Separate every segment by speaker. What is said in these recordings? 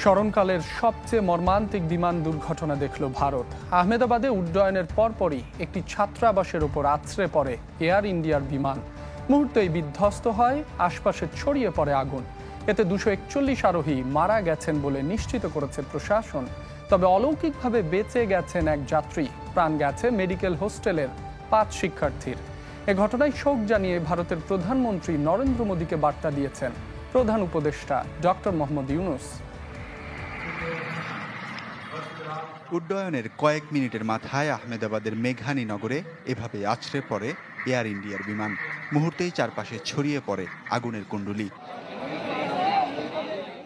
Speaker 1: স্মরণকালের সবচেয়ে মর্মান্তিক বিমান দুর্ঘটনা দেখল ভারত। আহমেদাবাদে উড্ডয়নের পরপরই একটি ছাত্রাবাসের ওপর আছড়ে পড়ে এয়ার ইন্ডিয়ার বিমান। মুহূর্তেই বিধ্বস্ত হয়, আশপাশে ছড়িয়ে পড়ে আগুন। এতে 241 আরোহী মারা গেছেন বলে নিশ্চিত করেছে প্রশাসন। তবে অলৌকিকভাবে বেঁচে গেছেন এক যাত্রী, প্রাণ গেছে মেডিকেল হোস্টেলের 5 শিক্ষার্থীর। এ ঘটনায় শোক জানিয়ে ভারতের প্রধানমন্ত্রী নরেন্দ্র মোদীকে বার্তা দিয়েছেন প্রধান উপদেষ্টা ডক্টর মোহাম্মদ ইউনূস।
Speaker 2: উড্ডয়নের কয়েক মিনিটের মাথায় আহমেদাবাদের মেঘানী নগরে এভাবে আছড়ে পড়ে এয়ার ইন্ডিয়ার বিমান। মুহূর্তেই চারপাশে ছড়িয়ে পড়ে আগুনের কুণ্ডলী।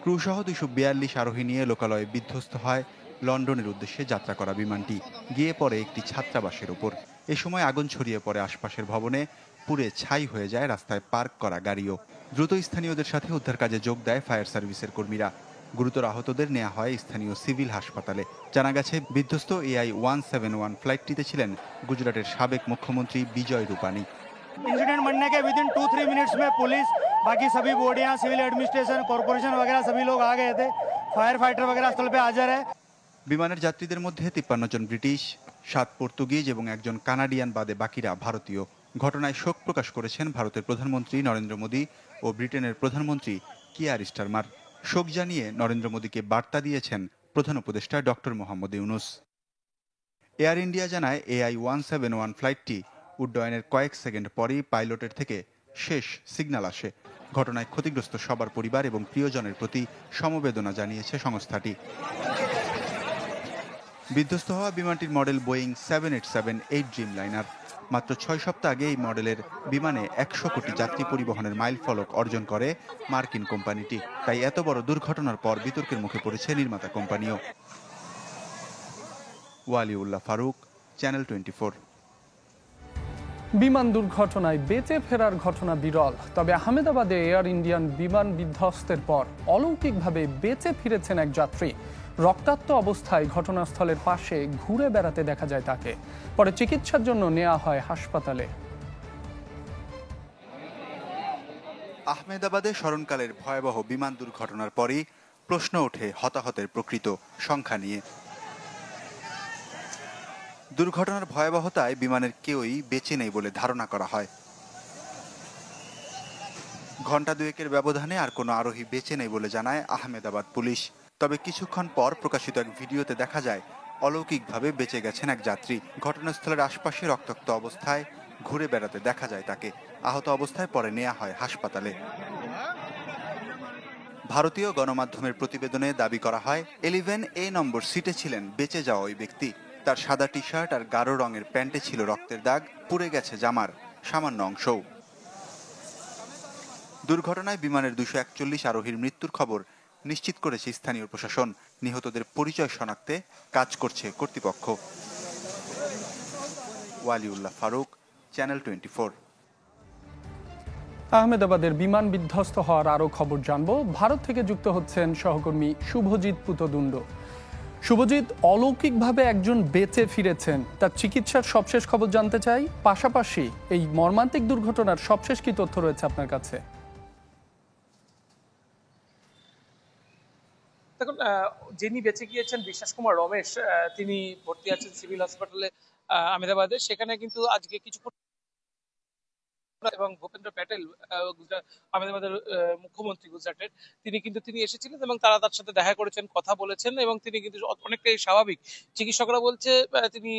Speaker 2: ক্রুসহ 242 আরোহী নিয়ে লোকালয়ে বিধ্বস্ত হয় লন্ডনের উদ্দেশ্যে যাত্রা করা বিমানটি। গিয়ে পড়ে একটি ছাত্রাবাসের ওপর। এ সময় আগুন ছড়িয়ে পড়ে আশপাশের ভবনে, পুড়ে ছাই হয়ে যায় রাস্তায় পার্ক করা গাড়িও। দ্রুত স্থানীয়দের সাথে উদ্ধার কাজে যোগ দেয় ফায়ার সার্ভিসের কর্মীরা। গুরুতর আহতদের নেওয়া হয় স্থানীয় সিভিল হাসপাতালে। জানা গেছে, বিধ্বস্ত AI-171 ফ্লাইটটিতে ছিলেন গুজরাটের সাবেক মুখ্যমন্ত্রী বিজয় রূপানী।
Speaker 3: इंसिडेंट बनने के विदिन 2-3 मिनट्स में पुलिस, बाकी सभी बॉडियां, सिविल एडमिनिस्ट्रेशन, कॉर्पोरेशन वगैरह सभी लोग आ गए थे। फायर फाइटर वगैरह स्थल पे हाजिर है।
Speaker 2: বিমানের যাত্রীদের মধ্যে 53 জন ব্রিটিশ, 7 পর্তুগিজ এবং একজন কানাডিয়ান বাদে বাকিরা ভারতীয়। ঘটনায় শোক প্রকাশ করেছেন ভারতের প্রধানমন্ত্রী নরেন্দ্র মোদী ও ব্রিটেনের প্রধানমন্ত্রী কিয়ার স্টারমার। শোক জানিয়ে নরেন্দ্র মোদীকে বার্তা দিয়েছেন প্রধান উপদেষ্টা doctor Mohammad Yunus. Air India জানায়, AI-171 ফ্লাইটটি উড্ডয়নের কয়েক সেকেন্ড পরেই পাইলটের থেকে শেষ সিগন্যাল আসে। ঘটনায় ক্ষতিগ্রস্ত সবার পরিবার এবং প্রিয়জনের প্রতি সমবেদনা জানিয়েছে সংস্থাটি। বিধ্বস্ত হওয়া বিমানটির মডেল বোয়িং 787-8 ড্রিম লাইনার। মাত্র 6 সপ্তাহ আগে এই মডেলের বিমানে 100 কোটি যাত্রী পরিবহনের মাইল ফলক অর্জন করে মার্কিন কোম্পানিটি। তাই এত বড় দুর্ঘটনার পর বিতর্কের মুখে পড়েছে নির্মাতা কোম্পানিও। ওয়ালিউল্লাহ ফারুক, চ্যানেল 24।
Speaker 1: বিমান দুর্ঘটনায় বেঁচে ফেরার ঘটনা বিরল। তবে আহমেদাবাদে এয়ার ইন্ডিয়ান বিমান বিধ্বস্তের পর অলৌকিকভাবে বেঁচে ফিরেছেন এক যাত্রী। রক্তাক্ত অবস্থায় ঘটনাস্থলের পাশে ঘুরে বেড়াতে দেখা যায় তাকে। পরে চিকিৎসার জন্য নেওয়া হয় হাসপাতালে।
Speaker 2: আহমেদাবাদে স্মরণকালের ভয়াবহ বিমান দুর্ঘটনার পরই প্রশ্ন ওঠে হতাহতের প্রকৃত সংখ্যা নিয়ে। দুর্ঘটনার ভয়াবহতায় বিমানের কেউই বেঁচে নেই বলে ধারণা করা হয়। ঘণ্টা দুয়েকের ব্যবধানে আর কোনো আরোহী বেঁচে নেই বলে জানায় আহমেদাবাদ পুলিশ। তবে কিছুক্ষণ পর প্রকাশিত এক ভিডিওতে দেখা যায় অলৌকিকভাবে বেঁচে গেছেন এক যাত্রী। ঘটনাস্থলের আশপাশে রক্তাক্ত অবস্থায় ঘুরে বেড়াতে দেখা যায় তাকে। আহত অবস্থায় পরে নেওয়া হয় হাসপাতালে। ভারতীয় গণমাধ্যমের প্রতিবেদনে দাবি করা হয়, 11A নম্বর সিটে ছিলেন বেঁচে যাওয়া ওই ব্যক্তি। তার সাদা টি শার্ট আর গাঢ় রঙের প্যান্টে ছিল রক্তের দাগ, পুড়ে গেছে জামার সামান্য অংশও। দুর্ঘটনায় বিমানের 241 আরোহীর মৃত্যুর খবর নিশ্চিত করেছে স্থানীয় প্রশাসন। নিহতদের পরিচয় শনাক্তে কাজ করছে কর্তৃপক্ষ। ওয়ালিউল্লাহ ফারুক, চ্যানেল 24।
Speaker 1: আহমেদাবাদের বিমান বিধ্বস্ত হওয়ার আরও খবর জানবো। ভারত থেকে যুক্ত হচ্ছেন সহকর্মী শুভজিৎ পুতদুণ্ড। শুভজিৎ, অলৌকিকভাবে একজন বেঁচে ফিরেছেন, তার চিকিৎসার সবশেষ খবর জানতে চাই। পাশাপাশি এই মর্মান্তিক দুর্ঘটনার সবশেষ কি তথ্য রয়েছে আপনার কাছে?
Speaker 4: দেখুন, যিনি বেঁচে গিয়েছেন বিশ্বাস কুমার রমেশ, তিনি ভর্তি আছেন সিভিল হাসপাতালে আহমেদাবাদে। সেখানে কিন্তু আজকে কিছুক্ষণ এবং ভূপেন্দ্র প্যাটেল, আহমেদাবাদের মুখ্যমন্ত্রী গুজরাটের, তিনি এসেছিলেন এবং তারা তার সাথে দেখা করেছেন, কথা বলেছেন এবং তিনি কিন্তু অনেকটাই স্বাভাবিক। চিকিৎসকরা বলছে তিনি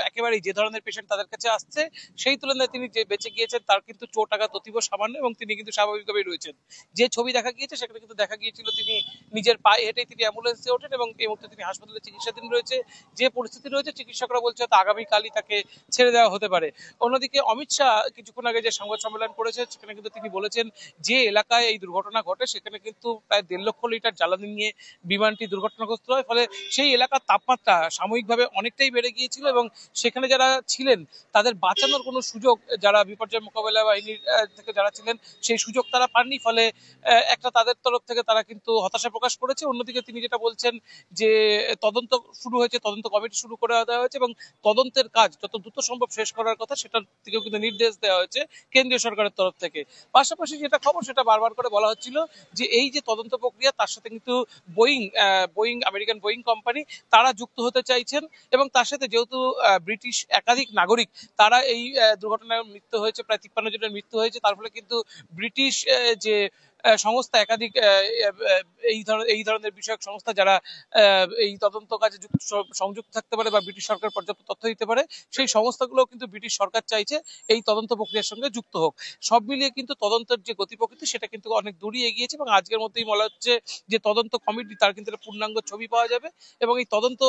Speaker 4: একেবারেই যে ধরনের পেশেন্ট তাদের কাছে আসছে সেই তুলনায় তিনি যে বেঁচে গিয়েছেন তার কিন্তু চোট আঘাত অতীব সামান্য এবং তিনি কিন্তু স্বাভাবিকভাবেই রয়েছেন। যে ছবি দেখা গিয়েছে সেখানে কিন্তু দেখা গিয়েছিল তিনি নিজের পায়ে হেঁটেই তিনি অ্যাম্বুলেন্সে ওঠেন এবং এই মুহূর্তে তিনি হাসপাতালে চিকিৎসাধীন রয়েছে। যে পরিস্থিতি রয়েছে চিকিৎসকরা বলছে হয়তো আগামীকালই তাকে ছেড়ে দেওয়া হতে পারে। অন্যদিকে অমিত শাহ কিছুক্ষণ আগে যে সংবাদ সম্মেলন করেছে সেখানে কিন্তু তিনি বলেছেন যে এলাকায় এই দুর্ঘটনা ঘটে সেখানে কিন্তু প্রায় 1.5 লক্ষ লিটার জ্বালানি নিয়ে বিমানটি দুর্ঘটনাগ্রস্ত হয়। ফলে সেই এলাকার তাপমাত্রা সাময়িকভাবে অনেকটাই বেড়ে গিয়েছিল এবং সেখানে যারা ছিলেন তাদের বাঁচানোর কোনো সুযোগ, যারা বিপর্যয় মোকাবেলা বাহিনীর থেকে যারা ছিলেন সেই সুযোগ তারা পাননি। ফলে একটা তাদের তরফ থেকে তারা কিন্তু হতাশা প্রকাশ করেছে। অন্যদিকে তিনি যেটা বলছেন যে তদন্ত শুরু হয়েছে, তদন্ত কমিটি শুরু করে দেওয়া হয়েছে এবং তদন্তের কাজ যত দ্রুত সম্ভব শেষ করার কথা সেটার থেকেও কিন্তু নির্দেশ দেওয়া হয়েছে কেন্দ্রীয় কেন্দ্রীয় সরকারের তরফ থেকে। পাশাপাশি যেটা খবর সেটা বারবার করে বলা হচ্ছিল যে এই যে তদন্ত প্রক্রিয়া তার সাথে কিন্তু আমেরিকান বোয়িং কোম্পানি তারা যুক্ত হতে চাইছেন, এবং তার সাথে যেহেতু ব্রিটিশ একাধিক নাগরিক তারা এই দুর্ঘটনায় মৃত্যু হয়েছে, প্রায় 53 জনের মৃত্যু হয়েছে, তার ফলে কিন্তু ব্রিটিশ যে সংস্থা একাধিক এই ধরনের বিষয়ক সংস্থা যারা এই তদন্ত কাজে সংযুক্ত থাকতে পারে বা ব্রিটিশ সরকার পর্যাপ্ত তথ্য দিতে পারে, সেই সংস্থাগুলো কিন্তু ব্রিটিশ সরকার চাইছে এই তদন্ত প্রক্রিয়ার সঙ্গে যুক্ত হোক। সব মিলিয়ে কিন্তু তদন্তের যে গতি প্রকৃতি সেটা কিন্তু অনেক দূরই এগিয়েছে, এবং আজকের মধ্যেই বলা হচ্ছে যে তদন্ত কমিটি তার কিন্তু একটা পূর্ণাঙ্গ ছবি পাওয়া যাবে, এবং এই তদন্ত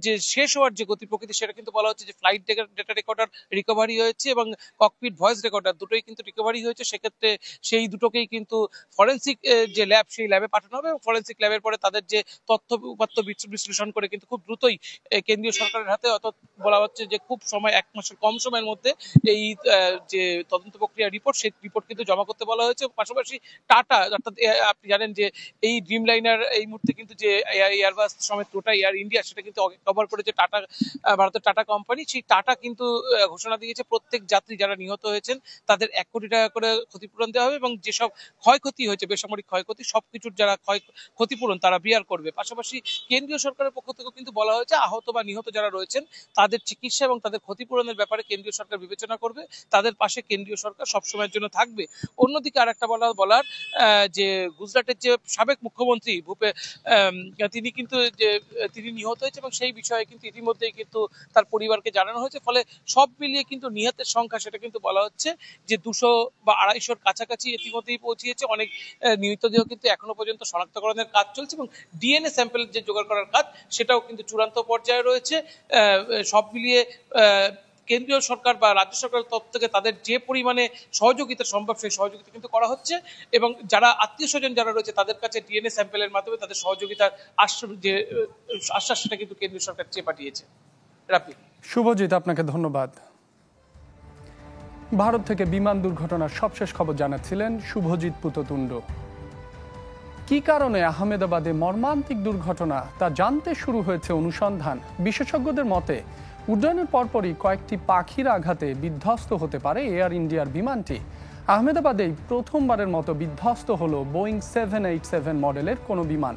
Speaker 4: যে শেষ হওয়ার যে গতি প্রকৃতি সেটা কিন্তু বলা হচ্ছে যে ফ্লাইট ডেটা রেকর্ডার রিকভারি হয়েছে এবং ককপিট ভয়েস রেকর্ডার দুটোই কিন্তু রিকভারি হয়েছে। সেক্ষেত্রে সেই দুটোকেই কিন্তু ফরেন্সিক যে ল্যাব সেই ল্যাবে পাঠানো হবে, এবং ফরেন্সিক ল্যাবের পরে তাদের যে তথ্য উপাত্ত বিশ্লেষণ করে কিন্তু খুব দ্রুতই কেন্দ্রীয় সরকারের হাতে, অর্থাৎ বলা হচ্ছে যে খুব সময় 1 মাসের কম সময়ের মধ্যে এই যে তদন্ত প্রক্রিয়া রিপোর্ট সেই রিপোর্ট কিন্তু জমা করতে বলা হয়েছে। পাশাপাশি টাটা, অর্থাৎ আপনি জানেন যে এই ড্রিম লাইনার এই মুহূর্তে কিন্তু যে এয়ারবাস সমেত টোটা এয়ার ইন্ডিয়া সেটা কিন্তু কভার করেছে টাটা, ভারতের টাটা কোম্পানি। সেই টাটা কিন্তু ঘোষণা দিয়েছে প্রত্যেক যাত্রী যারা নিহত হয়েছেন তাদের 1 কোটি টাকা করে ক্ষতিপূরণ দেওয়া হবে, এবং যেসব ক্ষয়ক্ষতি হয়েছে বেসামরিক ক্ষয়ক্ষতি সবকিছুর যারা ক্ষতিপূরণ তারা বিয়ার করবে। পাশাপাশি কেন্দ্রীয় সরকারের পক্ষ থেকে কিন্তু বলা হয়েছে আহত বা নিহত যারা রয়েছেন তাদের চিকিৎসা এবং তাদের ক্ষতিপূরণের ব্যাপারে কেন্দ্রীয় সরকার বিবেচনা করবে, তাদের পাশে কেন্দ্রীয় সরকার সবসময়ের জন্য থাকবে। অন্যদিকে আর একটা বলার যে গুজরাটের যে সাবেক মুখ্যমন্ত্রী তিনি কিন্তু তিনি নিহত হয়েছে, এবং সেই বিষয়ে কিন্তু ইতিমধ্যেই কিন্তু তার পরিবারকে জানানো হয়েছে। ফলে সব মিলিয়ে কিন্তু নিহতের সংখ্যা সেটা কিন্তু বলা হচ্ছে যে 200 বা 250-র কাছাকাছি ইতিমধ্যেই পৌঁছিয়েছে। অনেক মৃতদেহ কিন্তু এখনো পর্যন্ত শনাক্তকরণের কাজ চলছে, এবং ডিএনএ স্যাম্পল যে জোগাড় করার কাজ সেটাও কিন্তু চূড়ান্ত পর্যায়ে রয়েছে। সব মিলিয়ে কেন্দ্রীয় সরকার বা রাজ্য সরকারের তরফ থেকে তাদের যে পরিমাণে সহযোগিতা সম্ভব সেই সহযোগিতা কিন্তু করা হচ্ছে, এবং যারা আত্মীয় স্বজন যারা রয়েছে তাদের কাছে ডিএনএ স্যাম্পলের মাধ্যমে তাদের সহযোগিতার আশ্বাস সেটা কিন্তু কেন্দ্রীয় সরকার চেয়ে পাঠিয়েছে। রাপি।
Speaker 1: শুভজিৎ, আপনাকে ধন্যবাদ। ভারত থেকে বিমান দুর্ঘটনার সবশেষ খবর জানাচ্ছিলেন শুভজিৎ পুততুণ্ড। কি কারণে আহমেদাবাদে মর্মান্তিক দুর্ঘটনা তা জানতে শুরু হয়েছে অনুসন্ধান। বিশেষজ্ঞদের মতে উড্ডয়নের পরপরই কয়েকটি পাখির আঘাতে বিধ্বস্ত হতে পারে এয়ার ইন্ডিয়ার বিমানটি। আহমেদাবাদেই প্রথমবারের মতো বিধ্বস্ত হলো বোয়িং 787 মডেলের কোনো বিমান।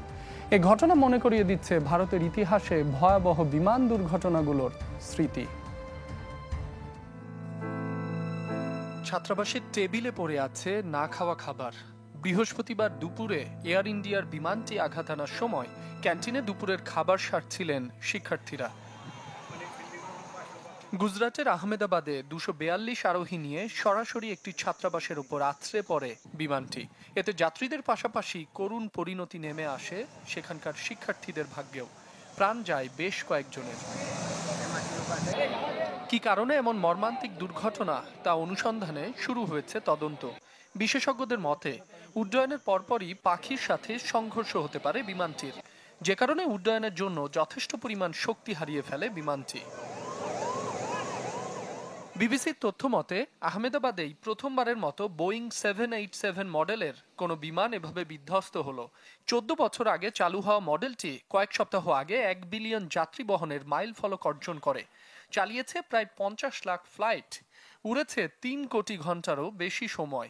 Speaker 1: এ ঘটনা মনে করিয়ে দিচ্ছে ভারতের ইতিহাসে ভয়াবহ বিমান দুর্ঘটনাগুলোর স্মৃতি। ছাত্রাবাসের টেবিলে পড়ে আছে না খাওয়া খাবার। বৃহস্পতিবার দুপুরে এয়ার ইন্ডিয়ার বিমানটি আঘাত আনার সময় ক্যান্টিনে দুপুরের খাবার সারছিলেন শিক্ষার্থীরা। গুজরাটের আহমেদাবাদে 242 আরোহী নিয়ে সরাসরি একটি ছাত্রাবাসের উপর আছড়ে পড়ে বিমানটি। এতে যাত্রীদের পাশাপাশি করুণ পরিণতি নেমে আসে সেখানকার শিক্ষার্থীদের ভাগ্যেও। প্রাণ যায় বেশ কয়েকজনের। কি কারণে এমন মর্মান্তিক দুর্ঘটনা তা অনুসন্ধানে শুরু হয়েছে তদন্ত। বিশেষজ্ঞদের মতে উড্ডয়নের পরপরই পাখির সাথে সংঘর্ষ হতে পারে বিমানটির, যে কারণে উড্ডয়নের জন্য যথেষ্ট পরিমাণ শক্তি হারিয়ে ফেলে বিমানটি। বিবিসির তথ্য মতে আহমেদাবাদেই প্রথমবারের মতো বোয়িং 787 মডেলের কোনো বিমান এভাবে বিধ্বস্ত হলো। 14 বছর আগে চালু হওয়া মডেলটি কয়েক সপ্তাহ আগে 1 বিলিয়ন যাত্রী বহনের মাইল ফলক অর্জন করে। চালিয়েছে প্রায় 50 লাখ ফ্লাইট, উড়েছে 3 কোটি ঘন্টারও বেশি সময়।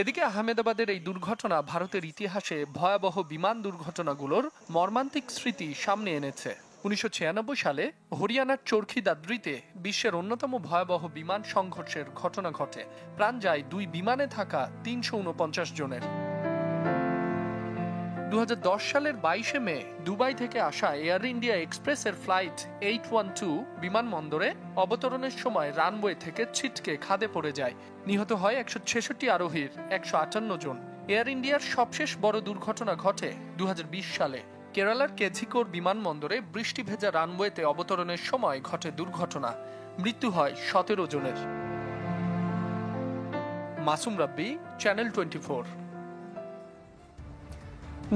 Speaker 1: এদিকে আহমেদাবাদের এই দুর্ঘটনা ভারতের ইতিহাসে ভয়াবহ বিমান দুর্ঘটনাগুলোর মর্মান্তিক স্মৃতি সামনে এনেছে। 1996 সালে হরিয়ানার চরখি দাদ্রিতে বিশ্বের অন্যতম ভয়াবহ বিমান সংঘর্ষের ঘটনা ঘটে। প্রাণ যায় 2 বিমানে থাকা 349 জনের। 2010 সালের 22 মে দুবাই থেকে আসা এয়ার ইন্ডিয়া এক্সপ্রেসের ফ্লাইট 812 বিমানবন্দরে অবতরণের সময় রানওয়ে থেকে ছিটকে খাদে পড়ে যায়। নিহত হয় 166 আরোহীর 158 জন। এয়ার ইন্ডিয়ার সবশেষ বড় দুর্ঘটনা ঘটে 2020 সালে। কেরালার কেঝিকোর বিমানবন্দরে বৃষ্টি ভেজা রানওয়েতে অবতরণের সময় ঘটে দুর্ঘটনা, মৃত্যু হয় 17 জনের। মাসুম রাব্বি, চ্যানেল 24।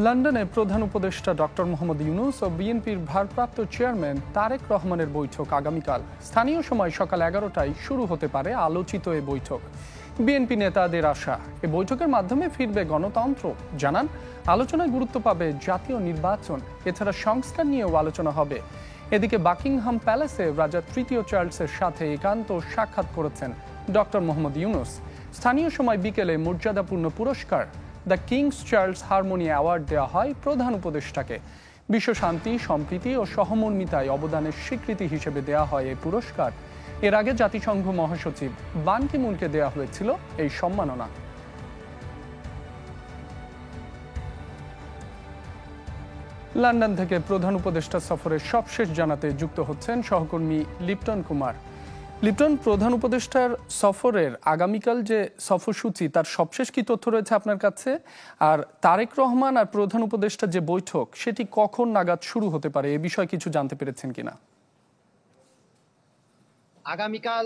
Speaker 1: লন্ডনে প্রধান উপদেষ্টা ডক্টর মোহাম্মদ ইউনূস ও বিএনপির ভারপ্রাপ্ত চেয়ারম্যান তারেক রহমানের বৈঠক আগামীকাল। স্থানীয় সময় সকাল 11টায় শুরু হতে পারে আলোচিত এ বৈঠক। বিএনপি নেতাদের আশা, এ বৈঠকের মাধ্যমে ফিরবে গণতন্ত্র। জানান আলোচনায় গুরুত্ব পাবে জাতীয় নির্বাচন, এছাড়া সংস্কার নিয়েও আলোচনা হবে। এদিকে বাকিংহাম প্যালেসে রাজা তৃতীয় চার্লসের সাথে একান্ত সাক্ষাৎ করেছেন ডক্টর মোহাম্মদ ইউনূস। স্থানীয় সময় বিকেলে মর্যাদাপূর্ণ পুরস্কার the Kings Charles Harmony Award দেওয়া হয় প্রধান উপদেষ্টাকে। বিশ্ব শান্তি, সম্প্রীতি ও সহমর্মিতায় অবদানের স্বীকৃতি হিসেবে দেওয়া হয় এই পুরস্কার। এর আগে জাতিসংঘ মহাসচিব বান কি মুনকে দেওয়া হয়েছিল এই সম্মাননা। লন্ডন থেকে প্রধান উপদেষ্টা সফরের সবশেষ জানাতে যুক্ত হচ্ছেন সহকর্মী লিপটন কুমার। লিপটন, প্রধান উপদেষ্টার সফরের আগামীকাল যে সফরসূচি তার সবশেষ কি তথ্য রয়েছে আপনার কাছে? আর তারেক রহমান আর প্রধান উপদেষ্টার যে বৈঠক সেটি কখন নাগাদ শুরু হতে পারে, এ বিষয়ে কিছু জানতে পেরেছেন কিনা?
Speaker 5: আগামীকাল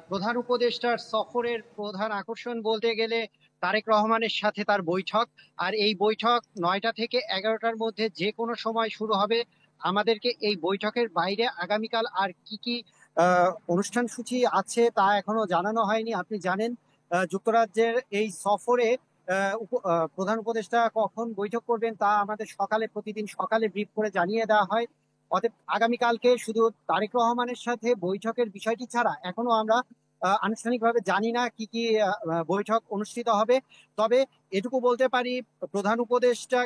Speaker 5: প্রধান উপদেষ্টার সফরের প্রধান আকর্ষণ বলতে গেলে তারেক রহমানের সাথে তার বৈঠক। আর এই বৈঠক 9টা থেকে 11টার মধ্যে যে কোনো সময় শুরু হবে। আমাদেরকে এই বৈঠকের বাইরে আগামীকাল আর কি কি অনুষ্ঠান সূচি আছে তা এখনো জানানো হয়নি। আপনি জানেন যুক্তরাজ্যের এই সফরে প্রধান উপদেষ্টা কখন বৈঠক করবেন তা আমাদের প্রতিদিন সকালে ব্রিফ করে জানিয়ে দেওয়া হয়। অতএব আগামীকালকে শুধু তারেক রহমানের সাথে বৈঠকের বিষয়টি ছাড়া এখনো আমরা আনুষ্ঠানিকভাবে জানি না কি কি বৈঠক অনুষ্ঠিত হবে। তবে এটুকু বলতে পারি, প্রধান উপদেষ্টা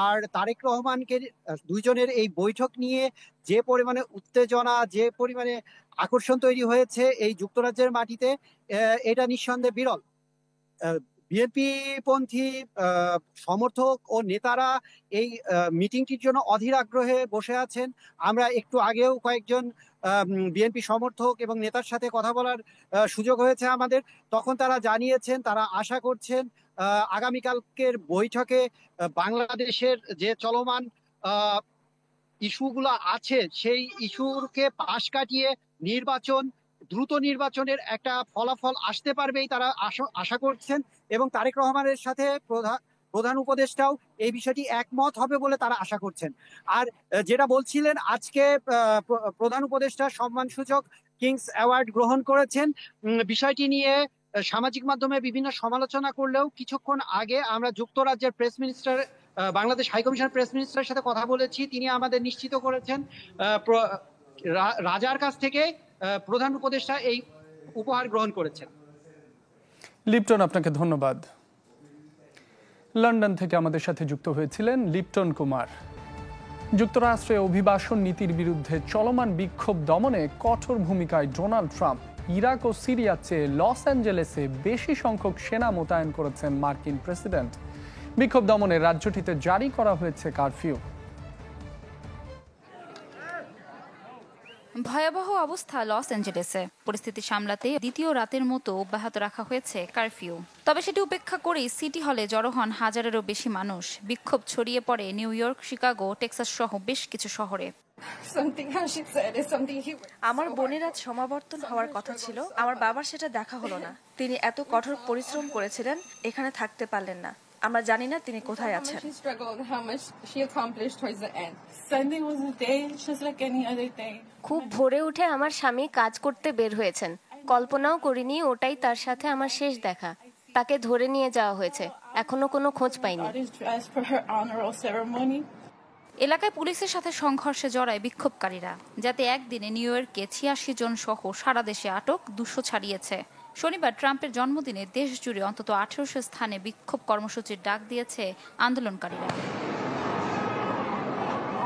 Speaker 5: আর তারেক রহমানকে দুইজনের এই বৈঠক নিয়ে যে পরিমাণে উত্তেজনা, যে পরিমাণে আকর্ষণ তৈরি হয়েছে এই যুক্তরাজ্যের মাটিতে, এটা নিঃসন্দেহে বিরল। বিএনপি পন্থী সমর্থক ও নেতারা এই মিটিংটির জন্য অধীর আগ্রহে বসে আছেন। আমরা একটু আগেও কয়েকজন বিএনপি সমর্থক এবং নেতার সাথে কথা বলার সুযোগ হয়েছে আমাদের। তখন তারা জানিয়েছেন, তারা আশা করছেন আগামীকালকের বৈঠকে বাংলাদেশের যে চলমান ইস্যুগুলো আছে সেই ইস্যুকে পাশ কাটিয়ে দ্রুত নির্বাচনের একটা ফলাফল আসতে পারবেই তারা আশা করছেন। এবং তারেক রহমানের সাথে প্রধান উপদেষ্টাও এই বিষয়টি একমত হবে বলে তারা আশা করছেন। আর যেটা বলছিলেন, আজকে প্রধান উপদেষ্টা সম্মানসূচক কিংস অ্যাওয়ার্ড গ্রহণ করেছেন। বিষয়টি নিয়ে সামাজিক মাধ্যমে বিভিন্ন সমালোচনা করলেও কিছুক্ষণ আগে আমরা যুক্তরাজ্যের press minister, Bangladesh high commission press মিনিস্টারের সাথে কথা বলেছি। তিনি আমাদের নিশ্চিত করেছেন রাজার কাছ থেকে প্রধান উপদেষ্টা এই উপহার গ্রহণ করেছেন।
Speaker 1: লিপটন, আপনাকে ধন্যবাদ। লন্ডন থেকে আমাদের সাথে যুক্ত হয়েছিলেন লিপটন কুমার। যুক্তরাষ্ট্রে অভিবাসন নীতির বিরুদ্ধে চলমান বিক্ষোভ দমনে কঠোর ভূমিকায় ডোনাল্ড ট্রাম্প। ইরাক ও সিরিয়ার চেয়ে লস অ্যাঞ্জেলেসে বেশি সংখ্যক সেনা মোতায়েন করেছেন মার্কিন প্রেসিডেন্ট। বিক্ষোভ দমনে রাজ্যটিতে জারি করা হয়েছে কারফিউ।
Speaker 6: ভয়াবহ অবস্থা লস অ্যাঞ্জেলেসে। পরিস্থিতি সামলাতে দ্বিতীয় রাতের মতো অব্যাহত রাখা হয়েছে কারফিউ। তবে সেটি উপেক্ষা করেই সিটি হলে জড়ো হন হাজারেরও বেশি মানুষ। বিক্ষোভ ছড়িয়ে পড়ে নিউ ইয়র্ক, শিকাগো, টেক্সাস সহ বেশ কিছু শহরে।
Speaker 7: আমার বোনের আজ সমাবর্তন হওয়ার কথা ছিল, আমার বাবার সেটা দেখা হলো না। তিনি এত কঠোর পরিশ্রম করেছিলেন, এখানে থাকতে পারলেন না। আমরা জানি না তিনি কোথায় আছেন।
Speaker 8: খুব ভোরে উঠে আমার স্বামী কাজ করতে বের হয়েছেন। কল্পনাও করিনি ওটাই তার সাথে আমার শেষ দেখা। তাকে ধরে নিয়ে যাওয়া হয়েছে, এখনো কোনো খোঁজ পাইনি।
Speaker 6: এলাকায় পুলিশের সাথে সংঘর্ষে জড়ায় বিক্ষোভকারীরা, যাতে একদিনে নিউ ইয়র্কে 86 জন সহ সারা দেশে আটক 200 ছাড়িয়েছে। শনিবার ট্রাম্পের জন্মদিনে দেশ জুড়ে অন্তত 1800 স্থানে বিক্ষোভ কর্মসূচির ডাক দিয়েছে আন্দোলনকারীরা।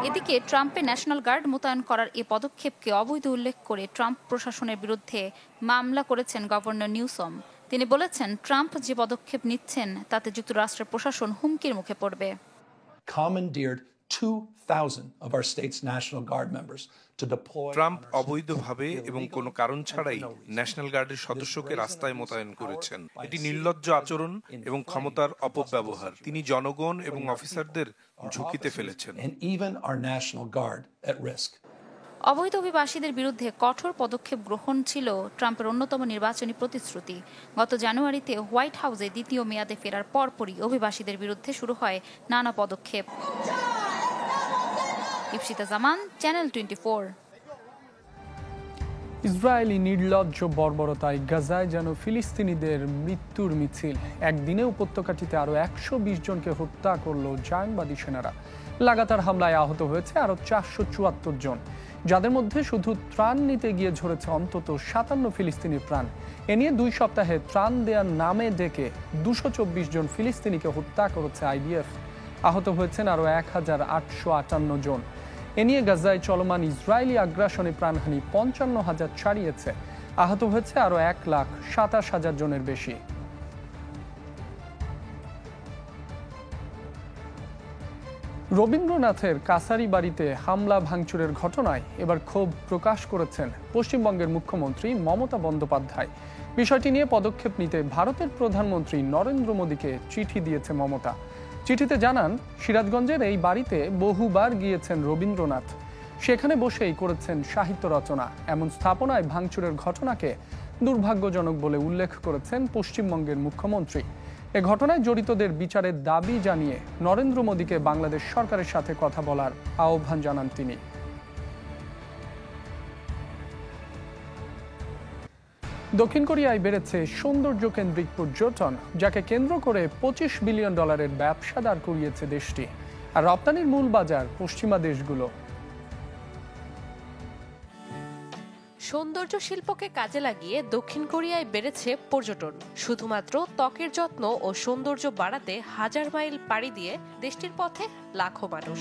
Speaker 6: এদিকে ট্রাম্পের ন্যাশনাল গার্ড মোতায়েন করার এ পদক্ষেপকে অবৈধ উল্লেখ করে ট্রাম্প প্রশাসনের বিরুদ্ধে মামলা করেছেন গভর্নর নিউসম। তিনি বলেছেন, ট্রাম্প যে পদক্ষেপ নিচ্ছেন তাতে যুক্তরাষ্ট্রের প্রশাসন হুমকির মুখে পড়বে।
Speaker 9: ট্রাম্প অবৈধভাবে এবং কোনো কারণ ছাড়াই ন্যাশনাল গার্ডের সদস্যকে রাস্তায় মোতায়েন করেছেন। এটি নির্লজ্জ আচরণ এবং ক্ষমতার অপব্যবহার। তিনি জনগণ এবং অফিসারদের ঝুঁকিতে ফেলেছেন।
Speaker 6: অবৈধ অভিবাসীদের বিরুদ্ধে কঠোর পদক্ষেপ গ্রহণ ছিল ট্রাম্পের অন্যতম নির্বাচনী প্রতিশ্রুতি। গত জানুয়ারিতে হোয়াইট হাউসে দ্বিতীয় মেয়াদে ফেরার পরপরই অভিবাসীদের বিরুদ্ধে শুরু হয় নানা পদক্ষেপ। ইপসিতা জামান, চ্যানেল 24।
Speaker 1: ইসরায়েলি নির্লজ্জ বর্বরতায় গাজায় যেন ফিলিস্তিনিদের মৃত্যুর মিছিল। একদিনে উপত্যকাটিতে আরও 120 জনকে হত্যা করল জায়নবাদী সেনারা। লাগাতার হামলায় আহত হয়েছে আরও 474 জন, যাদের মধ্যে শুধু ত্রাণ নিতে গিয়ে ঝরেছে অন্তত 57 ফিলিস্তিনির প্রাণ। এ নিয়ে 2 সপ্তাহে ত্রাণ দেওয়ার নামে ডেকে 224 জন ফিলিস্তিনিকে হত্যা করেছে আইডিএফ। আহত হয়েছেন আরও 1858 জন। এ নিয়ে গাজায় চলমান ইসরায়েলি আগ্রাসনে প্রাণহানি 55,000 ছাড়িয়েছে। আহত হয়েছে আরও 1,27,000 জনের বেশি। রবীন্দ্রনাথের কাছারি বাড়িতে হামলা ভাঙচুরের ঘটনায় এবার ক্ষোভ প্রকাশ করেছেন পশ্চিমবঙ্গের মুখ্যমন্ত্রী মমতা বন্দ্যোপাধ্যায়। বিষয়টি নিয়ে পদক্ষেপ নিতে ভারতের প্রধানমন্ত্রী নরেন্দ্র মোদীকে চিঠি দিয়েছে মমতা। চিঠিতে জানান, সিরাজগঞ্জের এই বাড়িতে বহুবার গিয়েছেন রবীন্দ্রনাথ, সেখানে বসেই করেছেন সাহিত্য রচনা। এমন স্থাপনায় ভাঙচুরের ঘটনাকে দুর্ভাগ্যজনক বলে উল্লেখ করেছেন পশ্চিমবঙ্গের মুখ্যমন্ত্রী। এ ঘটনায় জড়িতদের বিচারের দাবি জানিয়ে নরেন্দ্র মোদীকে বাংলাদেশ সরকারের সাথে কথা বলার আহ্বান জানান তিনি। দক্ষিণ কোরিয়ায় বেড়েছে সৌন্দর্য কেন্দ্রিক পর্যটন, যাকে কেন্দ্র করে $25 বিলিয়ন ব্যবসা দাঁড় করিয়েছে দেশটি। আর রপ্তানির মূল বাজার পশ্চিমা দেশগুলো।
Speaker 10: সৌন্দর্য শিল্পকে কাজে লাগিয়ে দক্ষিণ কোরিয়ায় বেড়েছে পর্যটন। শুধুমাত্র ত্বকের যত্ন ও সৌন্দর্য বাড়াতে 1000 মাইল পাড়ি দিয়ে দেশটির পথে লাখো মানুষ।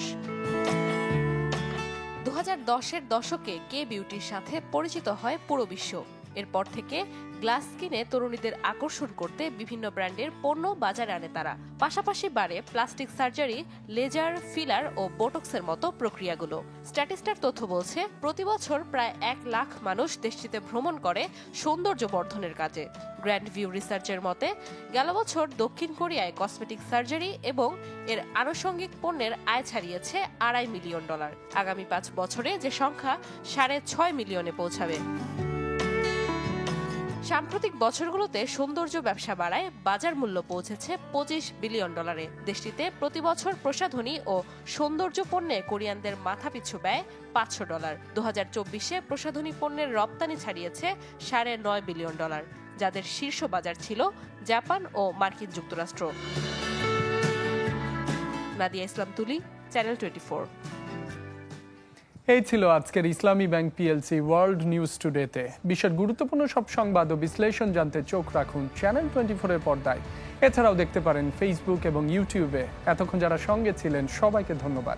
Speaker 10: 2010-এর দশকে কে বিউটির সাথে পরিচিত হয় পুরো বিশ্ব। এরপর থেকে গ্লাস স্কিনে তরুণীদের আকর্ষণ করতে বিভিন্ন ব্র্যান্ডের পণ্য বাজারে আনে তারা। পাশাপাশি বাড়ে প্লাস্টিক সার্জারি, লেজার, ফিলার ও বোটক্সের মতো প্রক্রিয়াগুলো। স্ট্যাটিস্টার তথ্য বলছে, প্রতি বছর প্রায় 1 লাখ মানুষ দেশটিতে ভ্রমণ করে সৌন্দর্য বর্ধনের কাজে। গ্র্যান্ড ভিউ রিসার্চের মতে, গেল বছর দক্ষিণ কোরিয়ায় কসমেটিক সার্জারি এবং এর আনুষঙ্গিক পণ্যের আয় ছাড়িয়েছে $2.5 মিলিয়ন। আগামী 5 বছরে যে সংখ্যা 6.5 মিলিয়নে পৌঁছাবে। সাম্প্রতিক বছরগুলোতে সৌন্দর্য ব্যবসা বাড়ায় বাজার মূল্য পৌঁছেছে $25 বিলিয়ন। দেশটিতে প্রতি বছর প্রসাধনী ও সৌন্দর্য পণ্যে কোরিয়ানদের মাথাপিছু ব্যয় $500। 2024-এ প্রসাধনী পণ্যের রপ্তানি ছাড়িয়েছে $9.5 বিলিয়ন, যাদের শীর্ষ বাজার ছিল জাপান ও মার্কিন যুক্তরাষ্ট্র। নাদিয়া ইসলাম তুলি, চ্যানেল 24।
Speaker 1: এই ছিল আজকের ইসলামী ব্যাংক পিএলসি ওয়ার্ল্ড নিউজ টুডেতে। বিশ্বের গুরুত্বপূর্ণ সব সংবাদ ও বিশ্লেষণ জানতে চোখ রাখুন চ্যানেল 24-এর পর্দায়। এছাড়াও দেখতে পারেন ফেসবুক এবং ইউটিউবে। এতক্ষণ যারা সঙ্গে ছিলেন সবাইকে ধন্যবাদ।